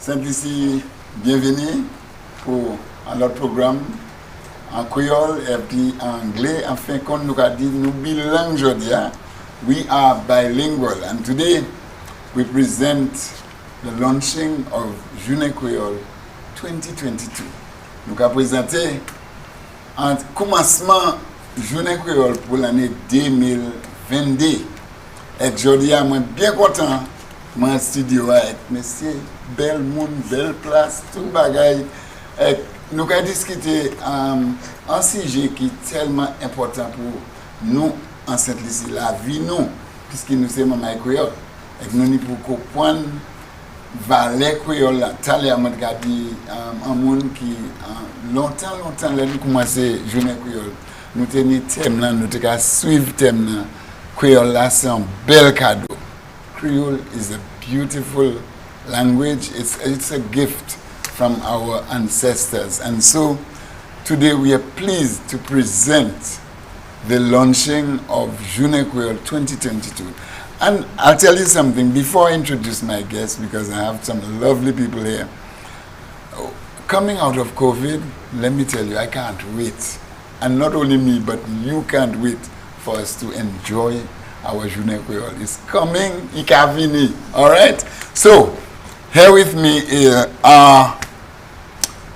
Saint-Lucie, bienvenue pour notre programme en créole et puis en anglais. Enfin, comme nous avons dit, nous bilingues aujourd'hui. We are bilingual, and today we present the launching of Journée Kwéyòl 2022. Nous avons présenté un commencement Journée Kwéyòl pour l'année 2022. Et aujourd'hui, je suis bien content dans le studio avec monsieur, bel monde, belle place, tout le bagage. Nous avons discuté un sujet qui est tellement important pour nous en Saint-Lucie, la vie nous, puisque nous sommes maman Kwéyòl. Et nous avons pour comprendre valet Kwéyòl, tal et amant gadi, un monde qui longtemps, là, nous commencé Journée Kwéyòl. Nous tenons thème là, nous avons suivre thème là. Kwéyòl là, c'est un bel cadeau. Creole is a beautiful language. It's a gift from our ancestors. And so today we are pleased to present the launching of Journée Kwéyòl 2022. And I'll tell you something before I introduce my guests, because I have some lovely people here. Coming out of COVID, let me tell you, I can't wait. And not only me, but you can't wait for us to enjoy our Journée Kwéyòl. It's coming, Ikavini. All right? So, here with me are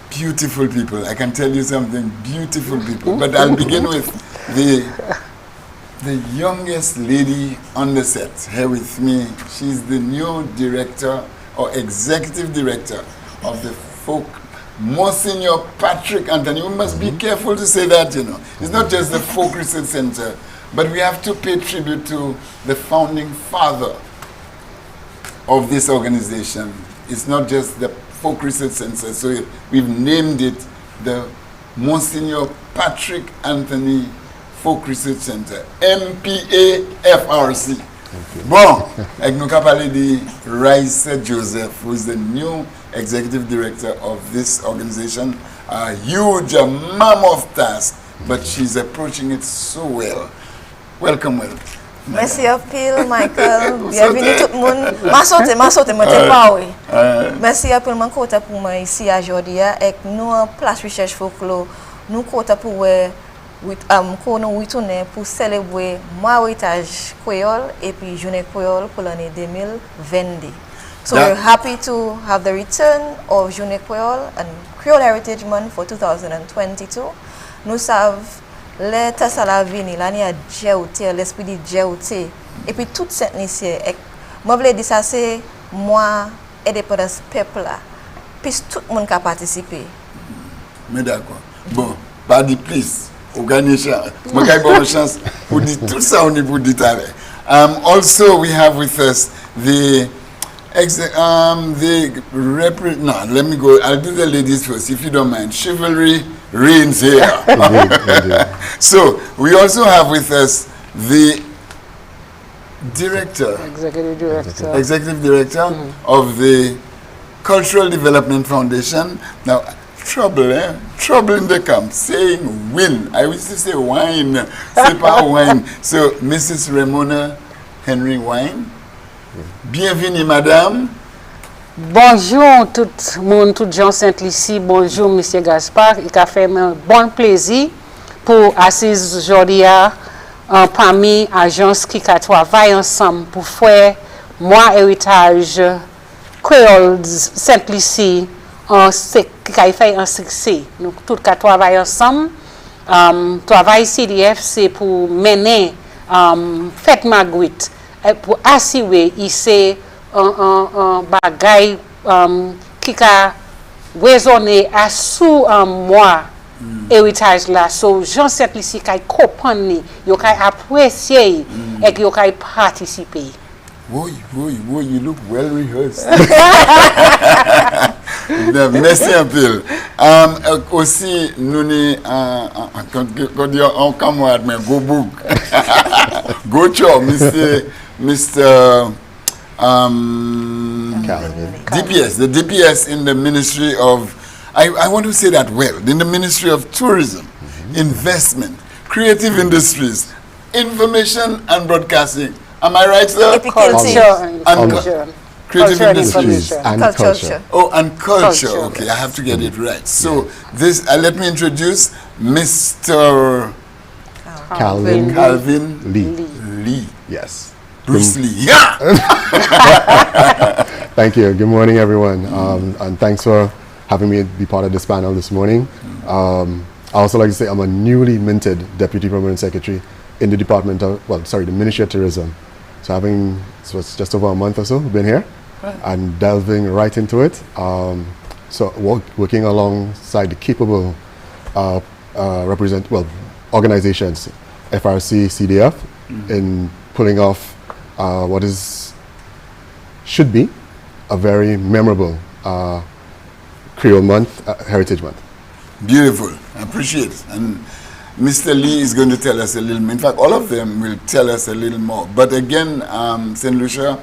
beautiful people. I can tell you something, beautiful people. But I'll begin with the youngest lady on the set. Here with me, she's the new director or executive director of the folk, Monsignor Patrick Anthony. We must be careful to say that, you know. It's not just the Folk Research Center, but we have to pay tribute to the founding father of this organization. It's not just the Folk Research Center, so we've named it the Monsignor Patrick Anthony Folk Research Center, MPAFRC. Bon, avec nous parler de Raissa Joseph, who is the new executive director of this organization. A huge mammoth task, but she's approaching it so well. Welcome. Merci à pile, Michael. Bienvenue tout le monde. Ma sauté, moi t'es pas oui. Merci à pile, mon côté pour moi ici à aujourd'hui avec nous en place recherche folklore. Nous côté pour nous retourner pour célébrer Ewitaj Kwéyòl et puis Journée Kwéyòl pour l'année 2022. So we're happy to have the return of Journée Kwéyòl and Creole Heritage Month for 2022. Nous savons l'état à la vie, l'année à Djéouté, l'esprit de Djéouté. Et puis toute cette lycée, moi je veux dire ça c'est moi aider pour ce peuple là. Puis tout le monde qui a participé. Mais d'accord. Bon, pas de plus. Organisation. Moi j'ai bonne chance pour dire tout ça au niveau du travail. Also we have with us the no, let me go. I'll do the ladies first, if you don't mind. Chivalry reigns here. So we also have with us the executive director of the Cultural Development Foundation. Now, trouble in the camp, saying win. I used to say wine, c'est pas wine. So, Mrs. Ramona Henry Wine. Bienvenue, madame. Bonjour tout le monde, tout gens Saint-Lucie. Bonjour, monsieur Gaspard. Il a fait un bon plaisir pour assister aujourd'hui parmi agences qui travaillent ensemble pour faire Ewitaj Kwéyòl Saint-Lucie qui a fait un succès. Nous tous travaillons ensemble. Travail CDF, c'est pour mener Fête Magritte. Pour assurer ici un bagage qui a résonné à sous mois héritage là. So Jean Saint-Lucie qui comprendre, yo qui apprécier et qui participer. Oui, you look well rehearsed. Merci un peu. Aussi, nous on camarade, mais go book. Go job, Mr. DPS, the DPS in the Ministry of, I want to say that well, in the Ministry of Tourism, Investment, Creative Industries, Information and Broadcasting. Am I right, sir? Culture. Creative Culture and industries. information. And culture. Oh, and culture. Culture. Okay, I have to get it right. So this, let me introduce Mr. Calvin Lee. Yes. Bruce Lee. Yeah. Thank you. Good morning, everyone. And thanks for having me be part of this panel this morning. I also like to say I'm a newly minted Deputy Permanent Secretary in the Department of, the Ministry of Tourism. So it's just over a month or so we've been here and delving right into it. Working alongside the capable organizations, FRC, CDF, in pulling off what should be a very memorable Creole Month, Heritage Month. Beautiful. I appreciate it. And Mr. Lee is going to tell us a little more. In fact, all of them will tell us a little more. But again, St. Lucia,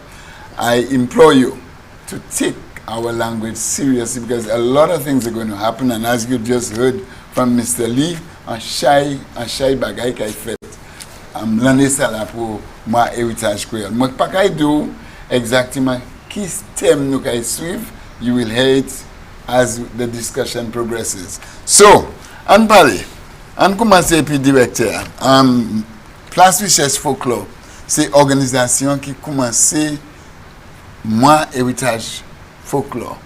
I implore you to take our language seriously because a lot of things are going to happen. And as you just heard from Mr. Lee, un shy bagay kay fait. L'année ça là pour moi Ewitaj Kwéyòl. Moi pas kay do exactement qui thème nous kay suivre. You will hear it as the discussion progresses. So, an parler, an commencer puis directeur. Place Recherche Folklore, c'est organisation qui commençait moi Ewitaj Folklore.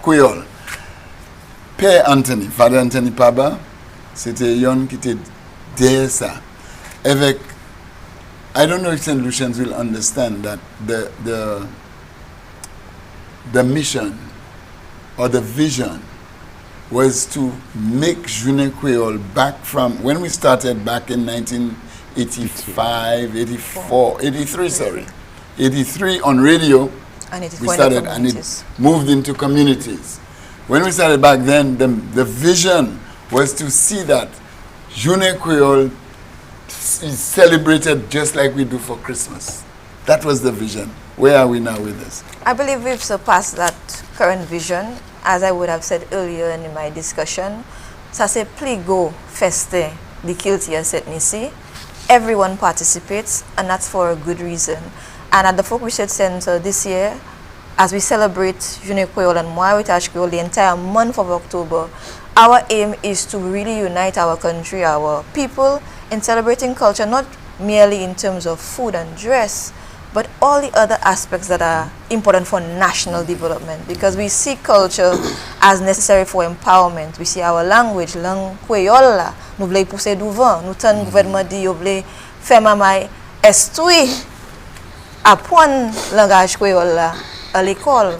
Kwéyòl. Père Anthony, Father Anthony Paba, c'était yon qui était derrière ça. Avec, I don't know if St. Lucians will understand that the mission or the vision was to make Journée Kwéyòl back from, when we started back in 1985, 84, 83 on radio, And it is we going started to and it communities. moved into communities. When we started back then, the vision was to see that Journée Kwéyòl is celebrated just like we do for Christmas. That was the vision. Where are we now with this? I believe we've surpassed that current vision. As I would have said earlier in my discussion, ça c'est pligo feste the kilti setnisi. Everyone participates, and that's for a good reason. And at the Folk Research Center this year, as we celebrate Journée Kwéyòl and Ewitaj Kwéyòl the entire month of October, our aim is to really unite our country, our people, in celebrating culture, not merely in terms of food and dress, but all the other aspects that are important for national development, because we see culture as necessary for empowerment. We see our language, langue Kwéyòl la, nous voulons pousser devant, nous ten gouvernement dit yo voulons faire mamay instruire apprendre langage Kwéyòl la à l'école,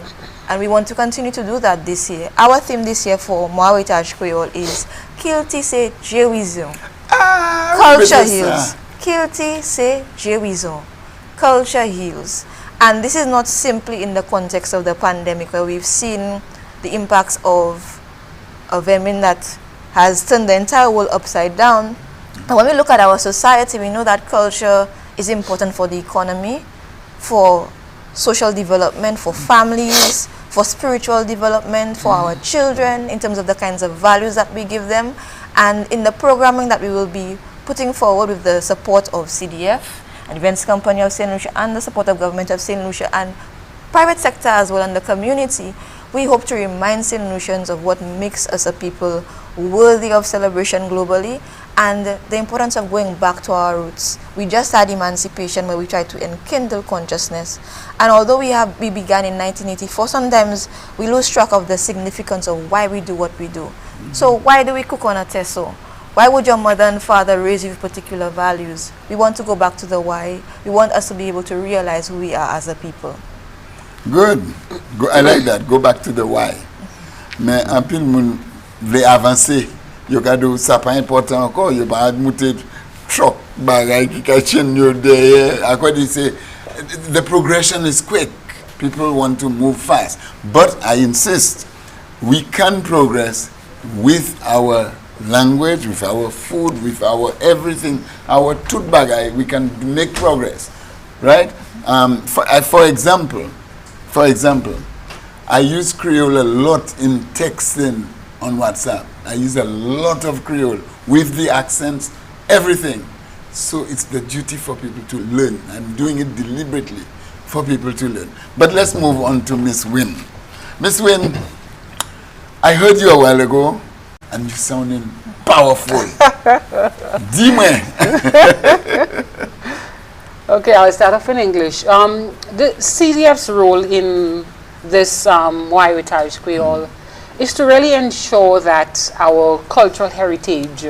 and we want to continue to do that this year. Our theme this year for Ewitaj Kwéyòl is Kilti se Jéwizon. Culture heals. Kilti se Jéwizon. Culture heals. And this is not simply in the context of the pandemic where we've seen the impacts of a vermin that has turned the entire world upside down. And when we look at our society, we know that culture is important for the economy, for social development, for families, for spiritual development, for our children, in terms of the kinds of values that we give them. And in the programming that we will be putting forward with the support of CDF, and Events Company of St. Lucia, and the support of Government of St. Lucia, and private sector as well, and the community, we hope to remind St. Lucians of what makes us a people worthy of celebration globally, and the importance of going back to our roots. We just had emancipation where we tried to enkindle consciousness, and although we began in 1984, sometimes we lose track of the significance of why we do what we do. So why do we cook on a teso? Why would your mother and father raise you with particular values? We want to go back to the why. We want us to be able to realize who we are as a people. Good. I like that. Go back to the why. Mais un peu moun veut avancer. Yo ka do ça pas important encore. Yo pas admuter truck bagay ki ka chen yo derrière. À quoi say the progression is quick. People want to move fast. But I insist, we can progress with our language, with our food, with our everything, our tooth bagay. We can make progress, right? For example, I use Creole a lot in texting on WhatsApp. I use a lot of Creole with the accents, everything. So it's the duty for people to learn. I'm doing it deliberately for people to learn. But let's move on to Miss Wynn. Miss Wynn, I heard you a while ago, and you're sounding powerful. Dis-moi. Okay, I'll start off in English. The CDF's role in this Ewitaj Creole is to really ensure that our cultural heritage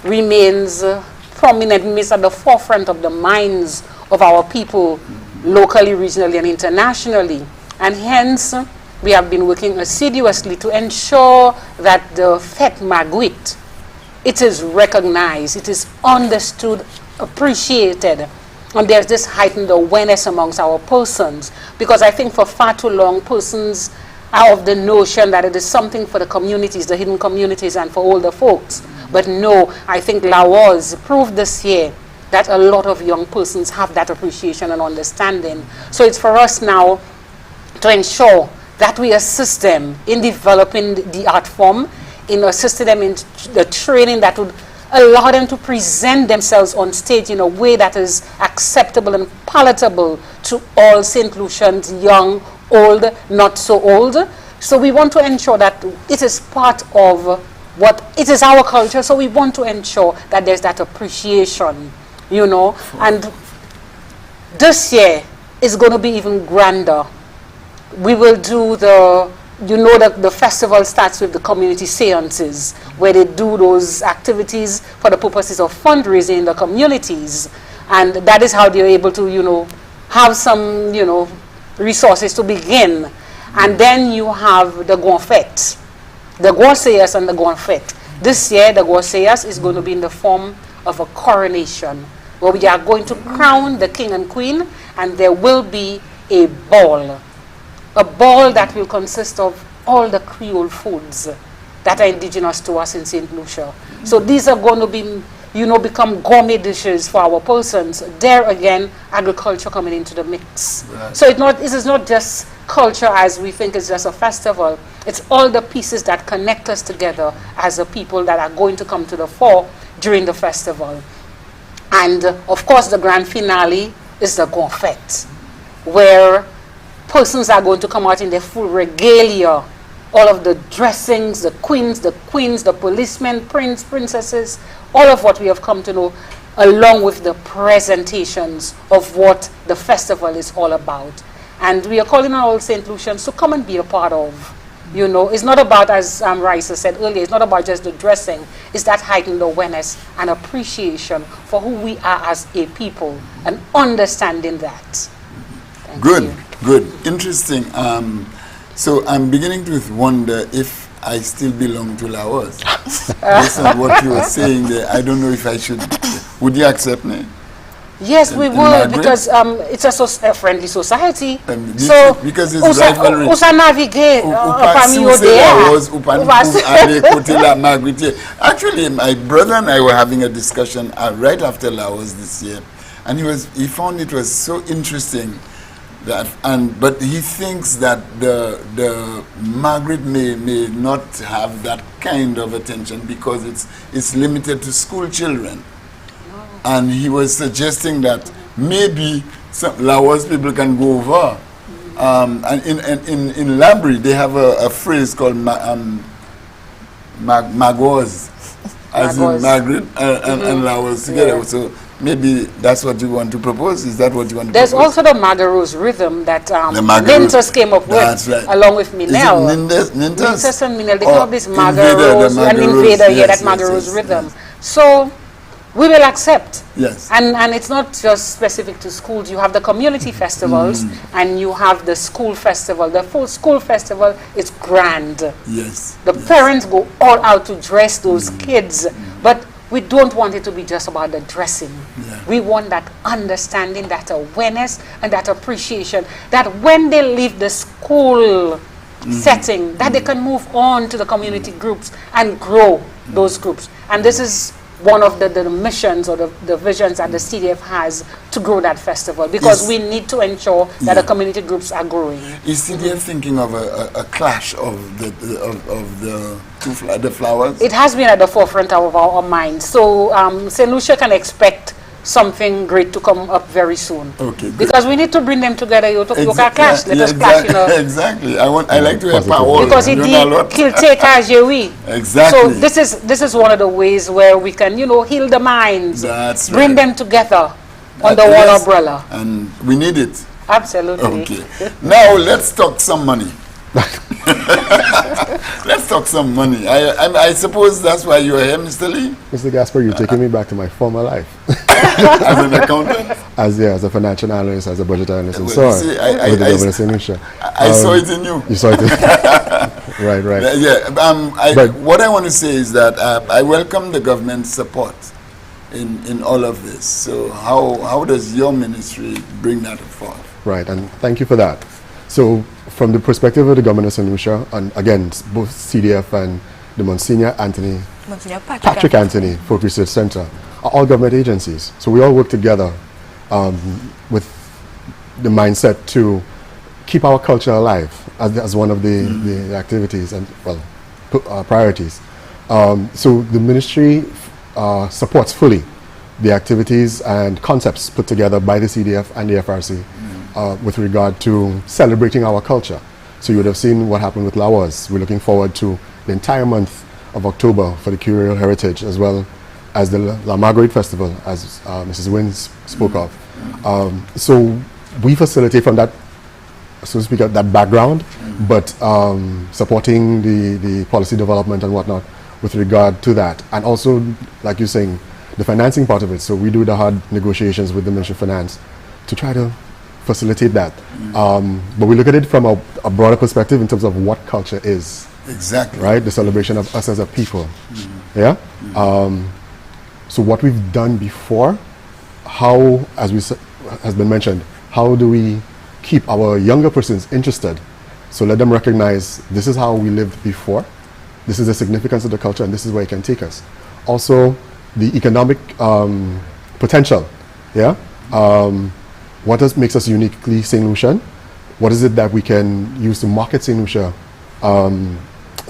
remains prominent, remains at the forefront of the minds of our people, locally, regionally, and internationally. And hence, we have been working assiduously to ensure that the Fête Magouite, it is recognized, it is understood, appreciated, and there's this heightened awareness amongst our persons, because I think for far too long, persons are of the notion that it is something for the communities, the hidden communities, and for older folks. But no, I think Laos proved this year that a lot of young persons have that appreciation and understanding. So it's for us now to ensure that we assist them in developing the art form, in assisting them in the training that would allow them to present themselves on stage in a way that is acceptable and palatable to all St. Lucians, young, old, not so old. So we want to ensure that it is part of what it is, our culture. So we want to ensure that there's that appreciation, you know. And this year is going to be even grander. We will do the festival starts with the community seances, where they do those activities for the purposes of fundraising in the communities. And that is how they're able to, have some, resources to begin. And then you have the Gonfete, the Gorseyas and the Gonfete. This year, the Gorseyas is going to be in the form of a coronation, where we are going to crown the king and queen, and there will be a ball that will consist of all the Creole foods that are indigenous to us in St. Lucia. So these are going to be, become gourmet dishes for our persons. There again, agriculture coming into the mix. Right. So it is not just culture as we think it's just a festival. It's all the pieces that connect us together as a people that are going to come to the fore during the festival. And of course, the grand finale is the Gonfete, where persons are going to come out in their full regalia, all of the dressings, the queens, the policemen, princesses, all of what we have come to know, along with the presentations of what the festival is all about. And we are calling on all St. Lucians to come and be a part of. It's not about, as Raisa said earlier, it's not about just the dressing. It's that heightened awareness and appreciation for who we are as a people, and understanding that. Thank you. Good, interesting. So I'm beginning to wonder if I still belong to Laos. Based on what you were saying there, I don't know if I should. Would you accept me? Yes, we would, because it's a friendly society. So because it's rivalry. Actually, my brother and I were having a discussion right after Laos this year, and he found it was so interesting. But he thinks that the Margaret may not have that kind of attention because it's limited to school children. And he was suggesting that maybe some Laos people can go over. And in Lambri they have a phrase called Magos, as in Margaret and Laos together. Yeah. So maybe that's what you want to propose. Is that what you want to There's propose? also the Magaros rhythm that Nintas came up with, right, along with Minel. Nintas and Minel, they call this Magaros and Invader, that Magaros rhythm. Yes. So we will accept. Yes. And it's not just specific to schools. You have the community festivals and you have the school festival. The full school festival is grand. Yes. The parents go all out to dress those kids. But we don't want it to be just about the dressing. Yeah. We want that understanding, that awareness, and that appreciation, that when they leave the school setting, that they can move on to the community groups and grow those groups. And this is one of the missions or the visions that the CDF has to grow that festival, because we need to ensure that the community groups are growing. Is CDF thinking of a clash of the flowers? It has been at the forefront of our minds. So St. Lucia can expect something great to come up very soon. Okay. Because we need to bring them together. You can clash. Let us clash. Exactly. I like to empower. Because he'll take as you we. Exactly. So this is one of the ways where we can, heal the minds. That's bring them together under one umbrella. And we need it. Absolutely. Okay. Now let's talk some money. Let's talk some money. I suppose that's why you're here, Mr. Lee? Mr. Gaspar, you're taking me back to my former life. As an accountant? As a financial analyst, as a budget analyst, and so on. See, I saw it in you. You saw it in Right. Yeah. What I want to say is that I welcome the government's support in all of this. So how does your ministry bring that forth? Right, and thank you for that. So from the perspective of the government of St. Lucia, and again, both CDF and the Monsignor Patrick Anthony Folk Research Center are all government agencies. So we all work together with the mindset to keep our culture alive as one of the activities and, priorities. So the ministry supports fully the activities and concepts put together by the CDF and the FRC with regard to celebrating our culture. So you would have seen what happened with Lawas. We're looking forward to the entire month of October for the Creole heritage, as well as the La Marguerite Festival, as Mrs. Wynn spoke of. So we facilitate from that, so to speak, that background, but supporting the policy development and whatnot with regard to that. And also, like you're saying, the financing part of it. So we do the hard negotiations with the Ministry of Finance to try to facilitate that. But we look at it from a broader perspective in terms of what culture is. Exactly. Right? The celebration of us as a people. Yeah? So what we've done before, how, as has been mentioned, how do we keep our younger persons interested? So let them recognize this is how we lived before, this is the significance of the culture, and this is where it can take us. Also, the economic potential. Yeah? What makes us uniquely St. Lucian? What is it that we can use to market St. Lucia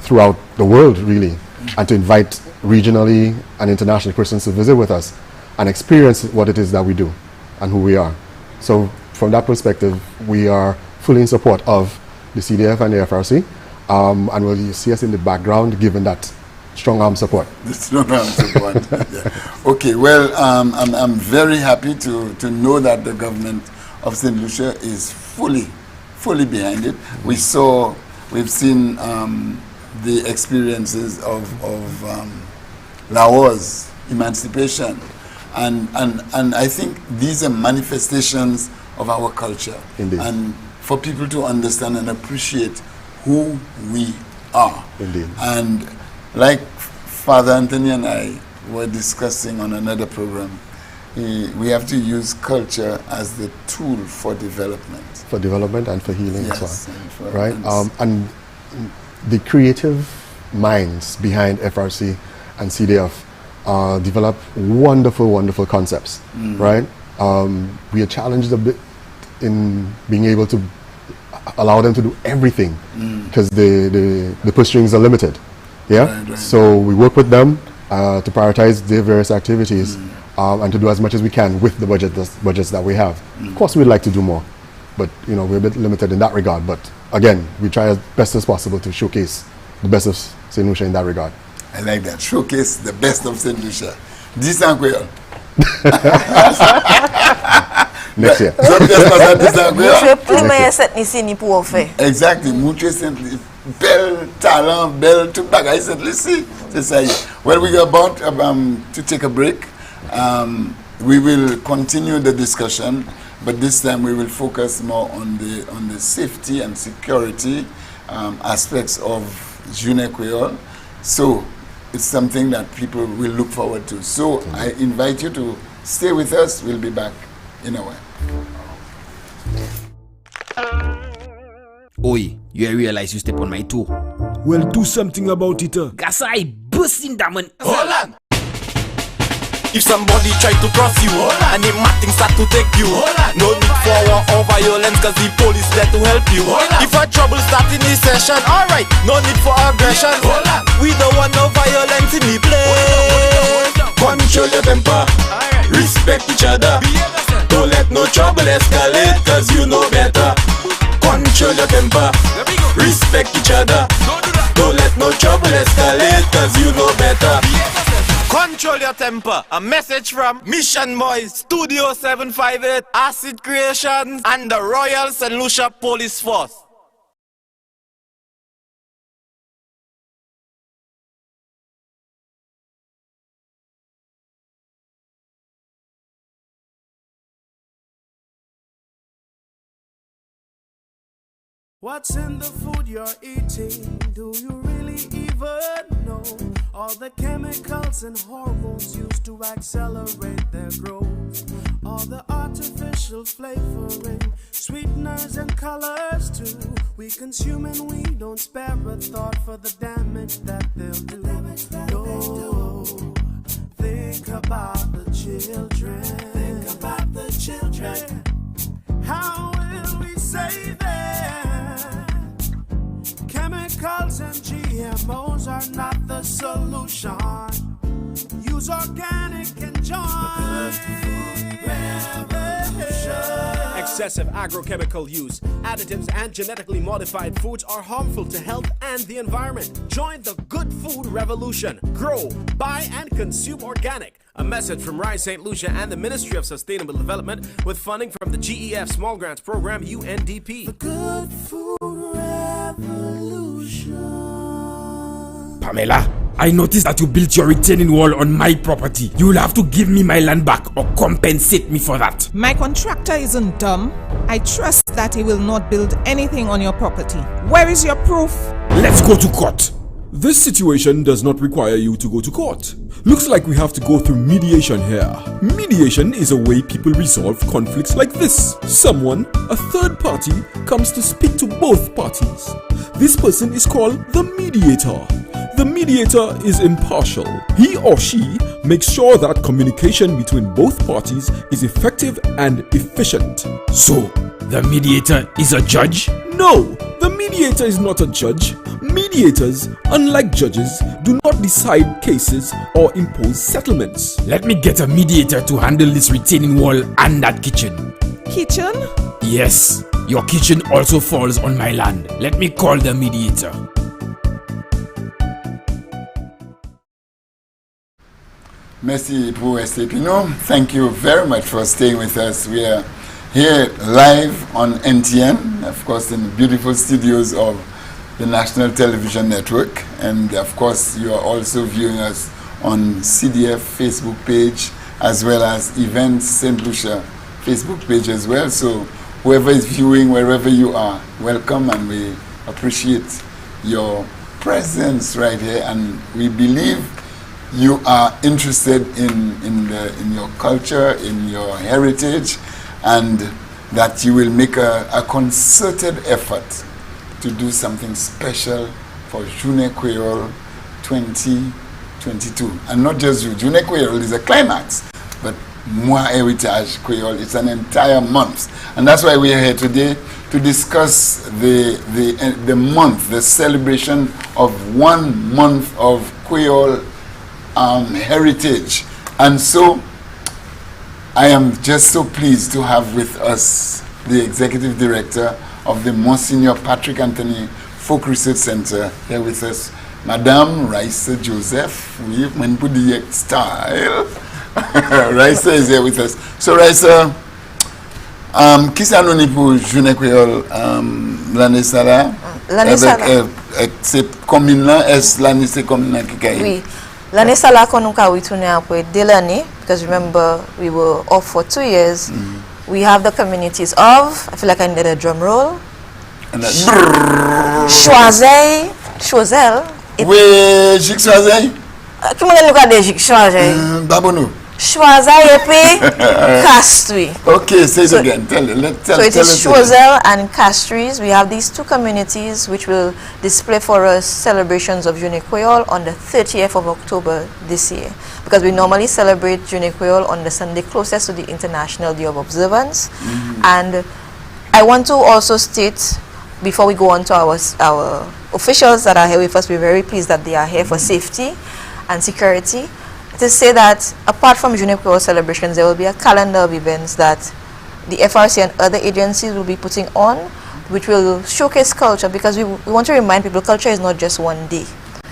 throughout the world, really, and to invite regionally and internationally persons to visit with us and experience what it is that we do and who we are. So from that perspective, we are fully in support of the CDF and the FRC, and will see us in the background given that strong arm support. The strong arm support. Yeah. Okay, well, I'm very happy to know that the government of St. Lucia is fully behind it. We've seen the experiences of Laos, emancipation, and I think these are manifestations of our culture. Indeed. And for people to understand and appreciate who we are. Indeed. And like Father Anthony and I were discussing on another program, we have to use culture as the tool for development. For development and for healing, yes, as well. Right? And the creative minds behind FRC and CDF develop wonderful concepts, right? We are challenged a bit in being able to allow them to do everything because the purse strings are limited. Yeah. Right. So we work with them to prioritize their various activities and to do as much as we can with the budgets that we have. Of course, we'd like to do more, but we're a bit limited in that regard. But again, we try as best as possible to showcase the best of St. Lucia in that regard. I like that. Showcase the best of St. Lucia. This and Kwéyòl. Next year. Exactly. Bel talent, bel tout bagay St. Lucie. C'est ça. Well, we're about to take a break. We will continue the discussion, but this time we will focus more on the safety and security aspects of Journée Kwéyòl. So it's something that people will look forward to. So I invite you to stay with us. We'll be back in a while. Oi, you realize you step on my toe. Well, do something about it. Gasai busting diamond. Hold on. If somebody try to cross you and the matting start to take you, no need for war or violence cause the police there to help you. If a trouble start in this session, alright, no need for aggression. We don't want no violence in the place. Control your temper, respect respect each other. Don't let no trouble escalate, cause you know better. Control your temper, respect each other. Don't let no trouble escalate, cause you know better. Control your temper. A message from Mission Boys, Studio 758, Acid Creations, and the Royal St. Lucia Police Force. What's in the food you're eating? Do you really even know? All the chemicals and hormones used to accelerate their growth. All the artificial flavoring, sweeteners and colors too. We consume and we don't spare a thought for the damage that they'll do. No, think about the children. Think about the children. How will we save them? Chemicals and GMOs are not the solution. Use organic and join. Excessive agrochemical use, additives, and genetically modified foods are harmful to health and the environment. Join the good food revolution. Grow, buy, and consume organic. A message from Rise St. Lucia and the Ministry of Sustainable Development with funding from the GEF Small Grants Program, UNDP. The good food revolution. Pamela, I noticed that you built your retaining wall on my property. You will have to give me my land back or compensate me for that. My contractor isn't dumb. I trust that he will not build anything on your property. Where is your proof? Let's go to court. This situation does not require you to go to court. Looks like we have to go through mediation here. Mediation is a way people resolve conflicts like this. Someone, a third party, comes to speak to both parties. This person is called the mediator. The mediator is impartial. He or she makes sure that communication between both parties is effective and efficient. So, the mediator is a judge? No, the mediator is not a judge. Mediators, unlike judges, do not decide cases or impose settlements. Let me get a mediator to handle this retaining wall and that kitchen. Kitchen? Yes, your kitchen also falls on my land. Let me call the mediator. Merci pour rester avec nous. Thank you very much for staying with us. We are here live on NTN, of course, in the beautiful studios of the National Television Network. And of course, you are also viewing us on CDF Facebook page, as well as Events St. Lucia Facebook page as well. So whoever is viewing, wherever you are, welcome, and we appreciate your presence right here. And we believe you are interested in your culture, in your heritage, and that you will make a concerted effort to do something special for Journée Kwéyòl 2022. And not just you. Journée Kwéyòl is a climax, but Moi Ewitaj Kwéyòl, it's an entire month. And that's why we are here today to discuss the month, the celebration of 1 month of Kwéyòl heritage. And so I am just so pleased to have with us the executive director of the Monsignor Patrick Anthony Folk Research Center here with us, Madame Raissa Joseph. Oui, man put the style. Raissa is here with us. So Raissa, qui ça nous pour Journée Kwéyòl l'année ça là? L'année ça là. C'est commune là, est l'année c'est commune là qui gagne? Oui. L'année ça là qu'on nous a retourné après dès l'année, because remember we were off for 2 years. We have the communities of, I feel like I need a drum roll. Choiseul. Oui, Gic Choiseul. Comment on regarde Gic Choiseul? Babonou. Choiseul et puis Castries. Okay, say it again. Tell So it is Choiseul and Castries. We have these 2 communities which will display for us celebrations of Journée Kwéyòl on the 30th of October this year. Because we normally celebrate Journée Kwéyòl on the Sunday closest to the International Day of Observance. And I want to also state, before we go on to our officials that are here with us, we're very pleased that they are here for safety and security. it is said that apart from Journée Creole celebrations, there will be a calendar of events that the FRC and other agencies will be putting on, which will showcase culture, because we want to remind people culture is not just one day.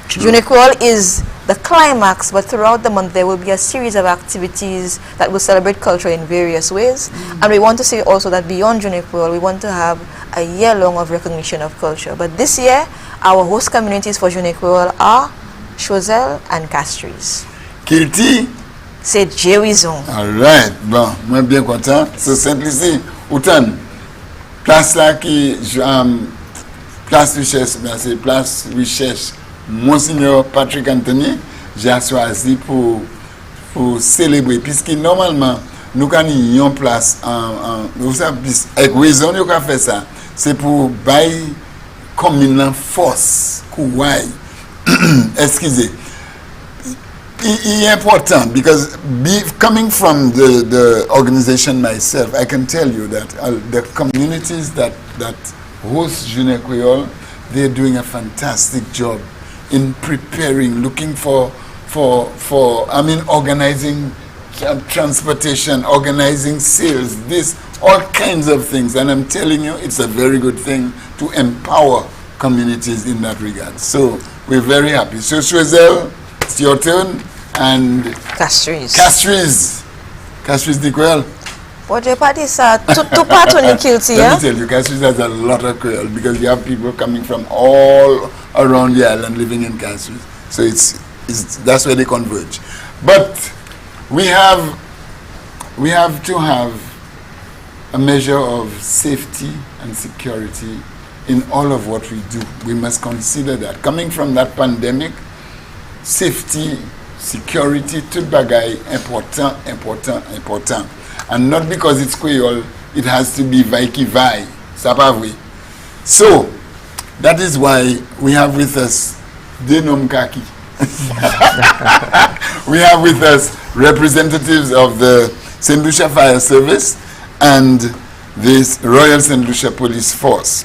Journée Creole is the climax, but throughout the month there will be a series of activities that will celebrate culture in various ways. And we want to say also that beyond Journée Creole, we want to have a year long of recognition of culture. But this year, our host communities for Journée Creole are Kwéyòl and Castries. Kilti? C'est Jéruizon. All right, bon, moi bien content. So simply see, autant place là qui place recherche, c'est place recherche Monseigneur Patrick Anthony, j'ai choisi pour célébrer, puisque normalement nous avons une place vous savez, avec raison nous avons fait ça, c'est pour bailler comme une force, excusez. It's important because coming from the organization myself, I can tell you that the communities that host Journée Creole, they're doing a fantastic job in preparing, looking for organizing transportation, organizing sales, all kinds of things. And I'm telling you, it's a very good thing to empower communities in that regard. So we're very happy. So Kwéyòl, it's your turn, and Castries de Kwéyòl. What you party sa tout part on Kilti, Let me tell you, Castries has a lot of Creole because you have people coming from all around the island living in Castries. So that's where they converge. But we have to have a measure of safety and security in all of what we do. We must consider that. Coming from that pandemic, safety, security, tout bagay important. And not because it's Kwéyòl, it has to be vai. Ça pas vrai. So, that is why we have with us Denom Kaki. We have with us representatives of the St. Lucia Fire Service and this Royal St. Lucia Police Force.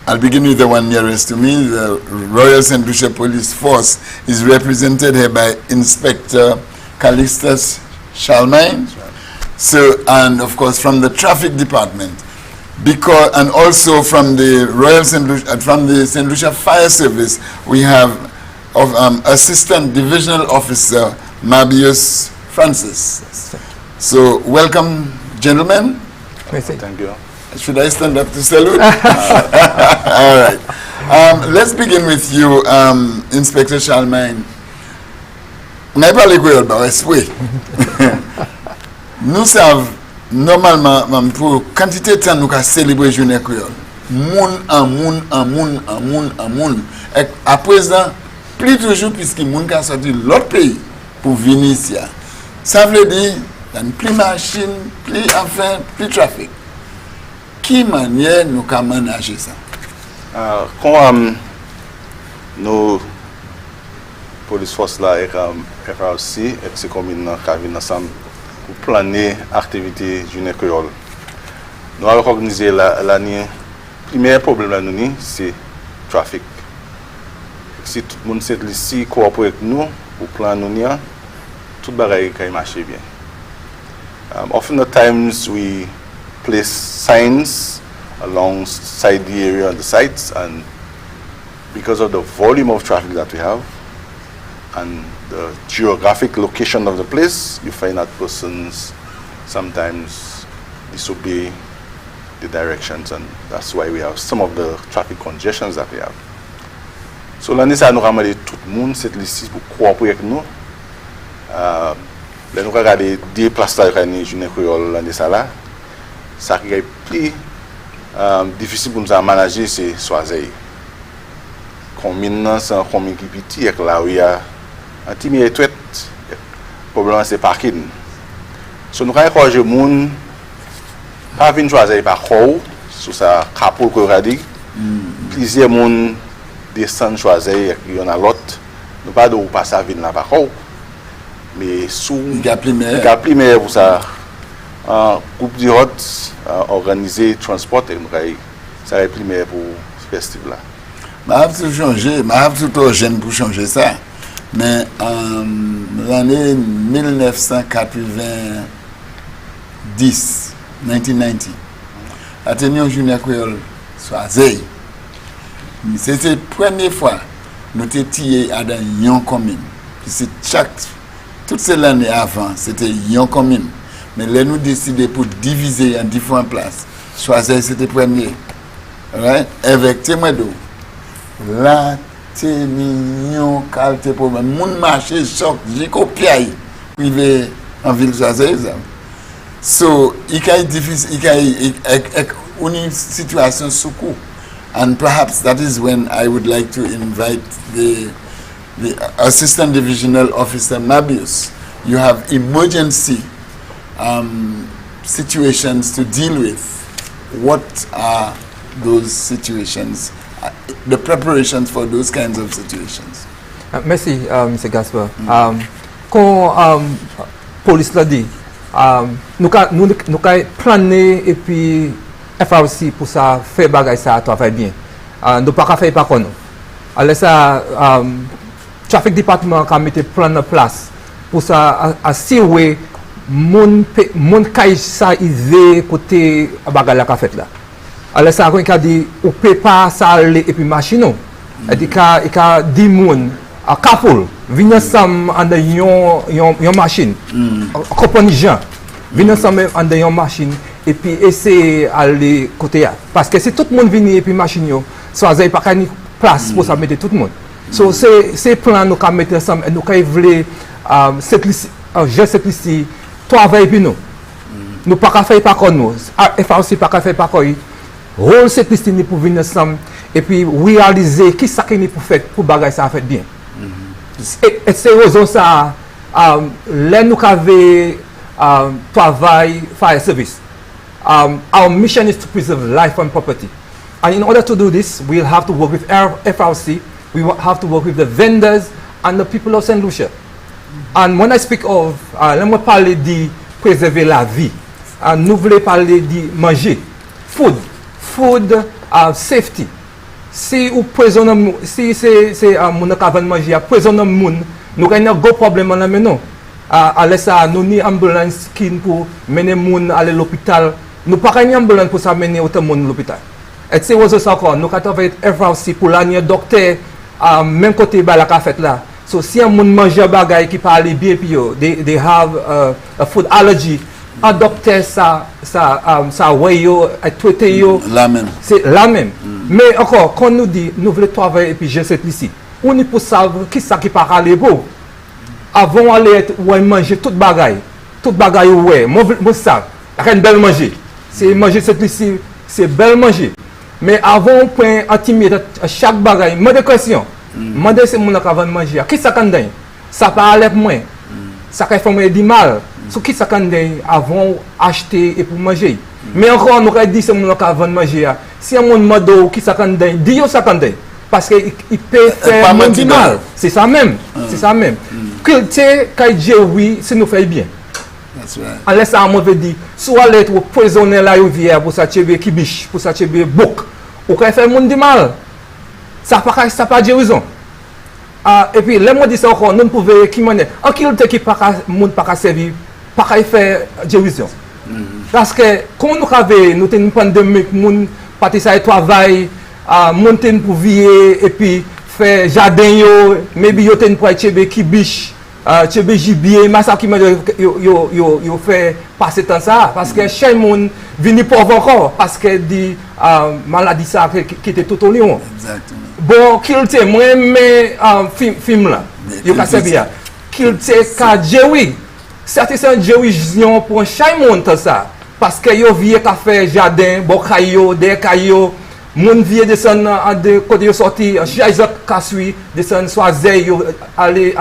I'll begin with the one nearest to me. The Royal St. Lucia Police Force is represented here by Inspector Callistus Charlemagne. So, and of course from the Traffic Department, and also from the from the St. Lucia Fire Service, we have Assistant Divisional Officer Mabius Francis. So, welcome, gentlemen. Thank you. Should I stand up to salute? All right. Let's begin with you, Inspector Charlemagne. Mais pas les Kwéyòl, bah ouais. Nous savons normalement pour quantité de temps nous avons célébré Journée Creole. Moun. Et à présent, plus toujours puisque moun ka sorti l'autre pays pour venir ici. Ça veut dire qu'il y a plus machine, plus trafic. Qui manière nous avons managé ça? Quand nos police force là et FRC et c'est comme une cabine ensemble pour planer l'activité Journée Creole. Nous avons organisé l'année. Le premier problème là nous c'est trafic. Si tout le monde sait ici coopérer avec nous pour planer nous, tout bagaille qui marche bien. Often at times we place signs alongside the area and the sites, and because of the volume of traffic that we have and the geographic location of the place, you find that persons sometimes disobey the directions, and that's why we have some of the traffic congestions that we have. So l'année ça nous ramène tout le monde cette liste pour coopérer avec nous. Là nous regardons des places là qui Journée Creole l'année ça là. Ça qui est plus difficile pour nous à manager, c'est Soazeil. Combien c'est un combien qui petit avec là où il y a un petit milieu de problème c'est parking. So nous encourage le monde pas venir choisir par quoi sur sa capot que radis. Plusieurs monde descend choisir il y en a l'autre. Nous pas de passer à venir là par quoi. Mais sous il pour ça. Groupe de routes organisé transport et ça est primaire pour ce festival là. Je vais tout changer, je vais tout jeune pour changer ça. Mais l'année 1990, 1990, à tenir journée Kwéyòl Soazey. C'était la première fois que nous étions tirés à une commune. Toutes ces années avant, c'était une commune. Mais là, nous décidons pour diviser en différentes places. Soazey, c'était le premier. Right? Avec Témoido. Là, c'est mignon, qualité problème. Mon marché choc, j'ai copié. Privé en ville Soazey. So, il y a une situation sous coup. And perhaps that is when I would like to invite the Assistant Divisional Officer Mabius. You have emergency situations to deal with. What are those situations? The preparations for those kinds of situations? Merci, Mr. Gaspar. Quand police l'a dit, nous avons plané et puis FRC pour ça faire bagay ça travaille bien. Nous pas faire par contre. Alors ça traffic département a mis plan en place pour ça assurer mon kay ça ivé côté bagay la ka fait là. Alors ça quand il dit ou peut pas ça aller et puis machine et dit ka dit moun a couple venir ensemble en une machine. Compagnie gens venir ensemble en une machine et puis essayer aller côté là parce que si tout le monde vient et puis machine yo soit il pas une place pour ça mettre tout le monde. So c'est plan nous ka mettre ensemble et nous ka voulait je travailler puis nous pas faire par contre nous FRC pas faire par contre rôle c'est pour venir ensemble et puis réaliser qui ça qu'il pour faire pour bagay ça fait bien. Et c'est raison ça là nous avait travail fire service. Our mission is to preserve life and property. And in order to do this, we'll have to work with FRC, we have to work with the vendors and the people of St. Lucia. And when I speak of, let me parler de préserver la vie. Nous voulons parler de manger, food safety. Si vous poisonnez, si c'est mon caverne manger, poisonnez moun, nous avons un gros problème en maintenant. Alors ça, nous avons une ambulance qui pour mener moun à l'hôpital. Nous n'avons pas une ambulance pour mener autant de monde à l'hôpital. Et c'est aussi encore, nous avons fait FRC pour l'année docteur, même côté de la cafette là. So si un monde mange un bagay qui parle bien, they have a food allergy. Un docteur ça ouais yo, traiter yo. La même. C'est la même. Mais encore, quand nous dit, nous voulons travailler et puis j'ai cette ici. On est pour savoir qui ça qui parle beau. Avant aller ouais manger toute bagaille ouais moi ça rien belle manger c'est manger cette ici c'est belle manger mais avant point intimider chaque bagaille moi de question moi de c'est mon avant manger qui ça quand ça parle moins ça fait moi du mal ce qui ça quand avant acheter et pour manger mais encore nous dit c'est mon avant manger si un monde mado qui ça quand dit ça quand parce que il peut faire du mal c'est ça même c'est ça même que tu sais quand oui c'est nous fait bien. Alors ça on veut dire soit l'être poisonner la rivière pour ça tuer qui biche pour ça tuer bouc ou quand faire monde du mal ça pas de raison. Et puis les mots dit ça encore nous pouvons qui monnaie en qui pas monde pas servir pas faire de raison. Parce que quand nous avons nous une pandémie monde parti ça travail monter pour vivre et puis faire jardin yo maybe yo ten pour tuer qui biche tu gibier mais ça qui me yo fait passer temps ça parce que chez monde vini pauvre encore parce que dit maladie ça qui était tout au lion exactement bon qu'il te moi mais film là yo ka servir qu'il te ka jewi certains jewision pour chaque monde ça parce que yo vie ka faire jardin bon caillou des cailloux mon vie descend de côté yo sorti Isaac Kasui descend Soazey yo aller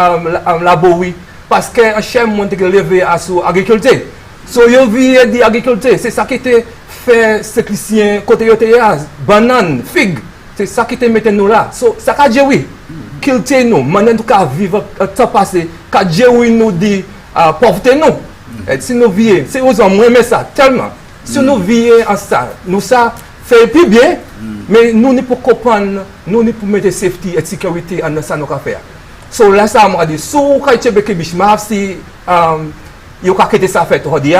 labouri parce que chaque monde qui levé à sous agriculture so yo vie de agriculture c'est ça qui te fait séclicien côté yo te banane figue c'est ça qui te mette nous là so ça ka Dieu qu'il te nous maintenant ka vivre temps passé ka Dieu nous dit pauvreté nous et si nous vie c'est aux hommes aimer ça tellement si nous vie en ça nous ça fait plus bien mais nous ne pouvons comprendre nous ne pouvons mettre safety et sécurité en ça nous faire So là ça m'a dit sous quand tu bec biche m'a si yo ka quitter ça fait aujourd'hui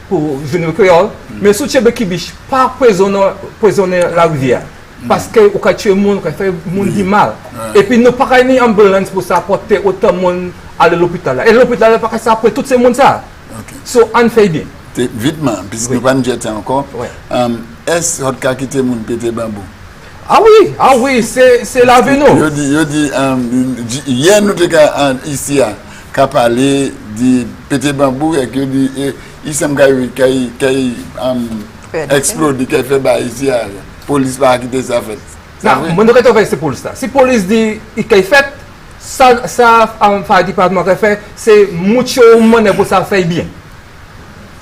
pour jeune créole mais sous tu bec biche pas poisonner la rivière parce que au cas tu monde qui fait monde du mal et puis nous pas ni ambulance pour ça porter autant monde à l'hôpital et l'hôpital pas ça après tout ce monde ça so on fait bien vitement puisque nous pas nous jeter encore est-ce que tu as quitté mon pété bambou? Ah oui, c'est la véno. Je dis, hier nous sommes ici à parler de pété bambou et que il semble qu'il explose, qu'il fait bas ici, la police va quitter ça fait. Non, je ne sais pas si police ça. Si la police dit qu'il fait, ça, le département qui fait, c'est mucho monnaie pour ça faire bien.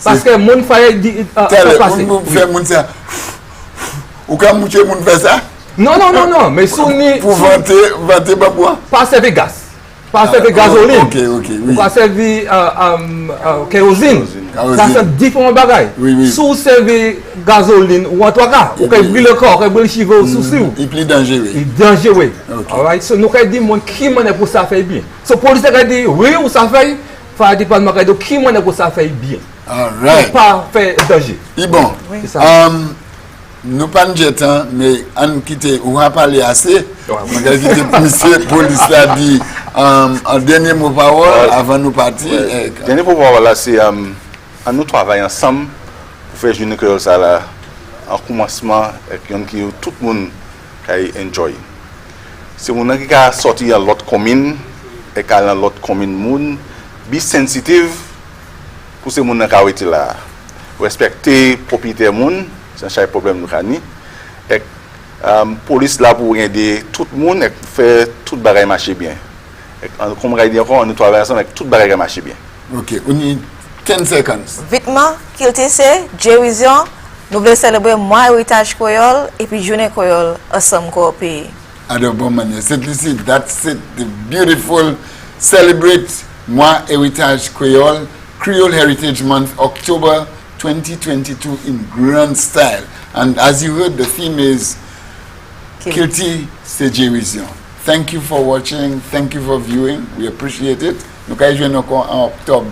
Parce que mon fait dit ça. Ou quand mucho monde fait ça? Non, mais souni pour vanter babouin. Pas servir gaz. Pas servir gasoline. OK. Pas servir kérosine. Ça c'est différents bagages. Oui. Sous servir gasoline ou en tout cas, ou que brûle le corps, que brûle le cheveu sous sous. Il plus dangereux. Il dangereux. Alright, so nous dit mon qui monnaie pour ça faire bien. So police a dit oui ou ça fait faire département qui monnaie pour ça faire bien. Alright. Pas faire danger. Bon. Nous pas de temps, mais on quitte, on va parler assez. On va quitter monsieur police l'a dit en dernier mot parole avant nous partir. Dernier mot parole là, c'est nous travaillons ensemble pour faire une Creole ça là en commencement avec qui tout le monde qui enjoy. C'est mon qui a sorti à l'autre commune et à l'autre commune monde, be sensitive pour ces monde qui a été là, respecter propriétaire monde. C'est un problème nous avons. Et police là pour aider tout le monde et faire tout le bagage marcher bien. Comme on dit encore, nous travaillons ensemble avec tout le bagage marcher bien. OK, on y 10 secondes. Vitement, qu'il te sait, Jérusalem, nous voulons célébrer moi Ewitaj Kwéyòl et puis journée Kwéyòl ensemble au pays. À de bonne manière. That's it. The beautiful celebrate moi Ewitaj Kwéyòl Creole Heritage Month October 2022 in grand style. And as you heard, the theme is Kilti Sejevision. Thank you for watching. Thank you for viewing. We appreciate it. Nous allons jouer en octobre